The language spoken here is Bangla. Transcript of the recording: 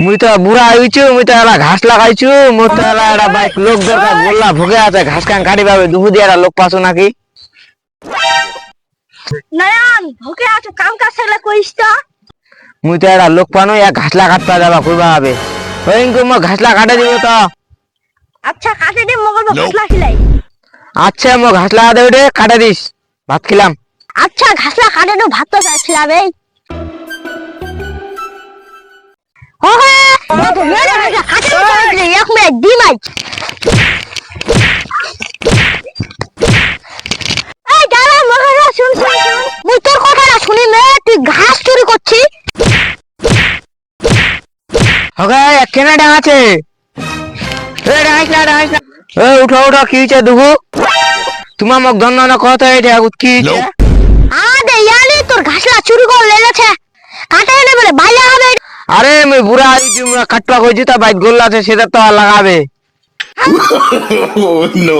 মুই তো বুড়া হইছু, মুই তো এলা ঘাস লাগাইছু, মোর তো এলা একটা বাইক লোক দরকার, গোল্লা ভোগে আছে ঘাস কান কাটি পাবে, দুহু দিয়ে একটা লোক পাছো নাকি? নয়ন ভোকে আছো, কাম কাজ থাকলে কইস তো। মুই তো একটা লোক পানো, এক ঘাসলা কাটতে যাবা কইবা হবে। ওইঙ্কু মো ঘাসলা কাটে দিব তো। আচ্ছা কাটে দে, মগল ঘাসলা খিলাই। আচ্ছা মো ঘাসলা কাটে উঠে কাটে দিস, ভাত খিলাম। আচ্ছা ঘাসলা কাটে তো ভাত তো চাইছিলাম এই। ওহে তো মেরে ঘাসলা কাটে দিলে এক মিনিট দিমাই। এই দাঁড়া মহারাজ, শুন শুন শুন, মুই তোর কথাটা শুনি নে, তুই ঘাস চুরি করছিস। ওকে কেনা ডাঙাছে, এ ডাঙাইস না ডাঙাইস না, এ উঠো উঠো, কি হইছে দুহু? তোমার মোক ধন্য না কথা, এটা কি হইছে? আরে ইয়ালি তোর ঘাসলা চুরি করে লেগেছে, কাটে এনে বলে বাইরে হবে। আরে মুই বুড়া হইছু, কাটবা কইছি তা বাইক গোল্লা আছে সেটা তো আর লাগাবে। Oh no.